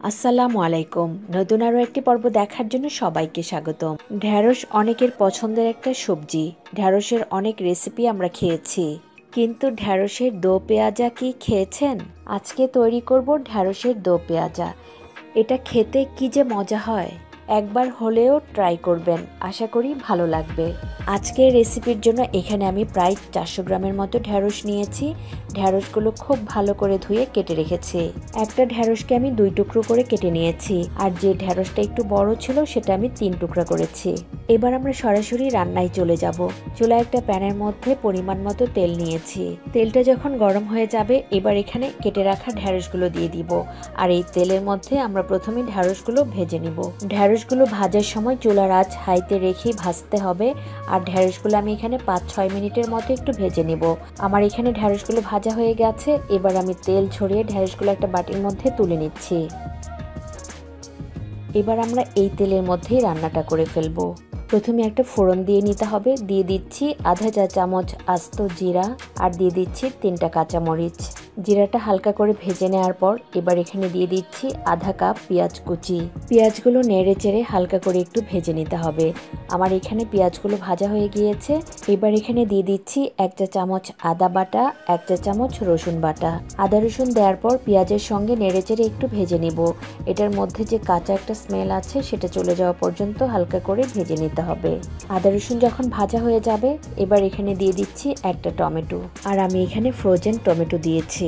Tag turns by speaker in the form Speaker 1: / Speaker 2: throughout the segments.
Speaker 1: আসসালামু আলাইকুম। নতুন আরও একটি পর্ব দেখার জন্য সবাইকে স্বাগতম। ঢ্যাঁড়স অনেকের পছন্দের একটা সবজি। ঢ্যাঁড়সের অনেক রেসিপি আমরা খেয়েছি, কিন্তু ঢ্যাঁড়সের দো পেঁয়াজা কি খেয়েছেন? আজকে তৈরি করব ঢ্যাঁড়সের দো পেঁয়াজা। এটা খেতে কি যে মজা হয়, একবার হলেও ট্রাই করবেন, আশা করি ভালো লাগবে। আজকের রেসিপির জন্য এখানে আমি প্রায় 400 গ্রামের মতো ঢ্যাঁড়স নিয়েছি। ঢ্যাঁড়সগুলো খুব ভালো করে ধুয়ে কেটে রেখেছি। একটা ঢ্যাঁড়সকে আমি 2 টুকরো করে কেটে নিয়েছি, আর যে ঢ্যাঁড়সটা একটু বড় ছিল সেটা আমি 3 টুকরা করেছি। এবার আমরা সরাসরি রান্নায় চলে যাব। চুলায় একটা প্যানের মধ্যে পরিমাণ মতো তেল নিয়েছি। তেলটা যখন গরম হয়ে যাবে, এবার এখানে কেটে রাখা ঢ্যাঁড়সগুলো দিয়ে দিব। আর এই তেলের মধ্যে আমরা প্রথমে ঢ্যাঁড়সগুলো ভেজে নিব। ঢ্যাঁড়সগুলো ভাজার সময় চুলার আঁচ হাইতে রেখেই ভাজতে হবে। আর ঢ্যাঁড়সগুলো আমি এখানে 5-6 মিনিটের মতো একটু ভেজে নিব। আমার এখানে ঢ্যাঁড়সগুলো ভাজা হয়ে গেছে। এবার আমি তেল ছড়িয়ে ঢ্যাঁড়সগুলো একটা বাটির মধ্যে তুলে নিচ্ছি। এবার আমরা এই তেলের মধ্যেই রান্নাটা করে ফেলবো। প্রথমে একটা ফোড়ন দিয়ে নিতে হবে। দিয়ে দিচ্ছি আধা চা চামচ আস্ত জিরা, আর দিয়ে দিচ্ছি 3টা কাঁচামরিচ। জিরাটা হালকা করে ভেজে নেওয়ার পর এবার এখানে দিয়ে দিচ্ছি আধা কাপ পেঁয়াজ কুচি। পেঁয়াজগুলো নেড়ে চেড়ে হালকা করে একটু ভেজে নিতে হবে। আমার এখানে পেঁয়াজগুলো ভাজা হয়ে গিয়েছে। এবার এখানে দিয়ে দিচ্ছি 1 চা চামচ আদা বাটা, 1 চা চামচ রসুন বাটা। আদা রসুন দেওয়ার পর পেঁয়াজের সঙ্গে নেড়ে চেড়ে একটু ভেজে নিব। এটার মধ্যে যে কাঁচা একটা স্মেল আছে সেটা চলে যাওয়া পর্যন্ত হালকা করে ভেজে নিতে হবে। আদা রসুন যখন ভাজা হয়ে যাবে, এবার এখানে দিয়ে দিচ্ছি একটা টমেটো। আর আমি এখানে ফ্রোজেন টমেটো দিয়েছি।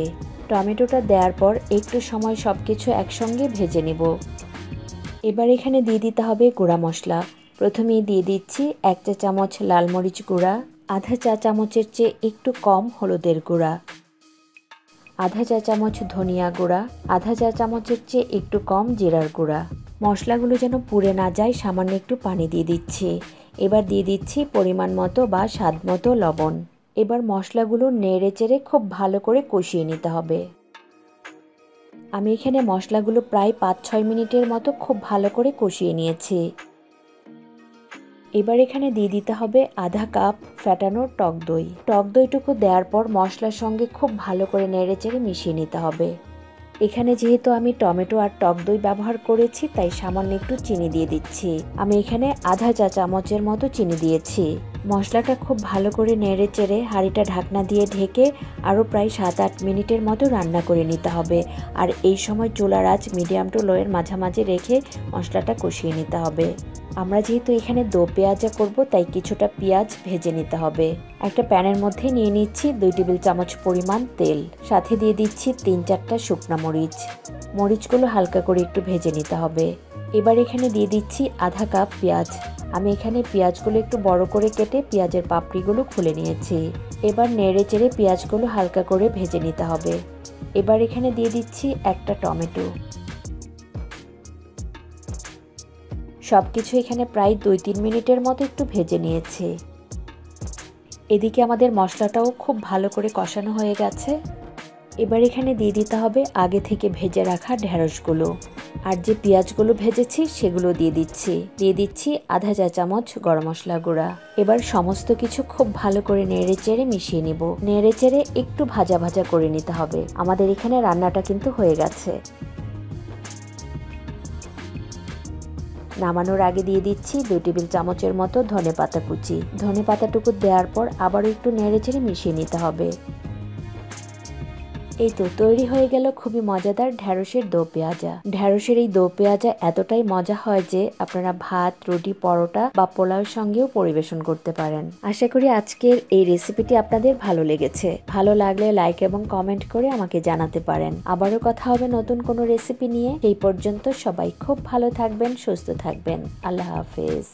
Speaker 1: টমেটোটা দেওয়ার পর একটু সময় সবকিছু একসঙ্গে ভেজে নিব। এবার এখানে দিয়ে দিতে হবে গুঁড়া মশলা। প্রথমেই দিয়ে দিচ্ছি 1 চা চামচ লাল মরিচ গুঁড়া, আধা চা চামচের চেয়ে একটু কম হলুদের গুঁড়া, আধা চা চামচ ধনিয়া গুঁড়া, আধা চা চামচের চেয়ে একটু কম জিরার গুঁড়া। মশলাগুলো যেন পুড়ে না যায় সামান্য একটু পানি দিয়ে দিচ্ছি। এবার দিয়ে দিচ্ছি পরিমাণ মতো বা স্বাদ মতো লবণ। এবার মশলাগুলো নেড়ে চেড়ে খুব ভালো করে কষিয়ে নিতে হবে। আমি এখানে মশলাগুলো প্রায় 5-6 মিনিটের মতো খুব ভালো করে কষিয়ে নিয়েছি। এবার এখানে দিয়ে দিতে হবে আধা কাপ ফ্যাটানো টক দই। টক দইটুকু দেওয়ার পর মশলার সঙ্গে খুব ভালো করে নেড়ে চেড়ে মিশিয়ে নিতে হবে। এখানে যেহেতু আমি টমেটো আর টক দই ব্যবহার করেছি, তাই সামান্য একটু চিনি দিয়ে দিচ্ছি। আমি এখানে আধা চা চামচের মতো চিনি দিয়েছি। মশলাটা খুব ভালো করে নেড়ে চেড়ে হাঁড়িটা ঢাকনা দিয়ে ঢেকে আরও প্রায় 7-8 মিনিটের মতো রান্না করে নিতে হবে। আর এই সময় চুলার আঁচ মিডিয়াম টু লোয়ের মাঝামাঝি রেখে মশলাটা কষিয়ে নিতে হবে। আমরা যেহেতু এখানে দো পেঁয়াজা করব, তাই কিছুটা পেঁয়াজ ভেজে নিতে হবে। একটা প্যানের মধ্যে নিয়ে নিচ্ছি 2 টেবিল চামচ পরিমাণ তেল, সাথে দিয়ে দিচ্ছি 3-4টা শুকনা মরিচ। মরিচগুলো হালকা করে একটু ভেজে নিতে হবে। এবার এখানে দিয়ে দিচ্ছি আধা কাপ পেঁয়াজ। আমি এখানে পেঁয়াজগুলো একটু বড় করে কেটে পেঁয়াজের পাপড়িগুলো খুলে নিয়েছি। এবার নেড়ে চেড়ে পেঁয়াজগুলো হালকা করে ভেজে নিতে হবে। এবার এখানে দিয়ে দিচ্ছি একটা টমেটো। সবকিছু এখানে প্রায় 2-3 মিনিটের মতো একটু ভেজে নিয়েছি। এদিকে আমাদের মশলাটাও খুব ভালো করে কষানো হয়ে গেছে। এবার এখানে দিয়ে দিতে হবে আগে থেকে ভেজে রাখা ঢ্যাঁড়সগুলো। আর যে পেঁয়াজগুলো ভেজেছি সেগুলো দিয়ে দিচ্ছি আধা চা চামচ গরম মশলা গুঁড়া। এবার সমস্ত কিছু খুব ভালো করে নেড়ে চেড়ে মিশিয়ে নিব। নেড়ে চেড়ে একটু ভাজা ভাজা করে নিতে হবে। আমাদের এখানে রান্নাটা কিন্তু হয়ে গেছে। নামানোর আগে দিয়ে দিচ্ছি 2 টেবিল চামচের মতো ধনেপাতা কুচি। ধনেপাতাটুকু দেওয়ার পর আবারও একটু নেড়েচেড়ে মিশিয়ে নিতে হবে। এই তো তৈরি হয়ে গেল খুবই মজাদার ঢ্যাঁড়সের দো পেঁয়াজা। ঢ্যাঁড়সের এই দো পেঁয়াজা এতটাই মজা হয় যে আপনারা ভাত, রুটি, পরোটা বা পোলাওর সঙ্গেও পরিবেশন করতে পারেন। আশা করি আজকের এই রেসিপিটি আপনাদের ভালো লেগেছে। ভালো লাগলে লাইক এবং কমেন্ট করে আমাকে জানাতে পারেন। আবারও কথা হবে নতুন কোনো রেসিপি নিয়ে। সেই পর্যন্ত সবাই খুব ভালো থাকবেন, সুস্থ থাকবেন। আল্লাহ হাফেজ।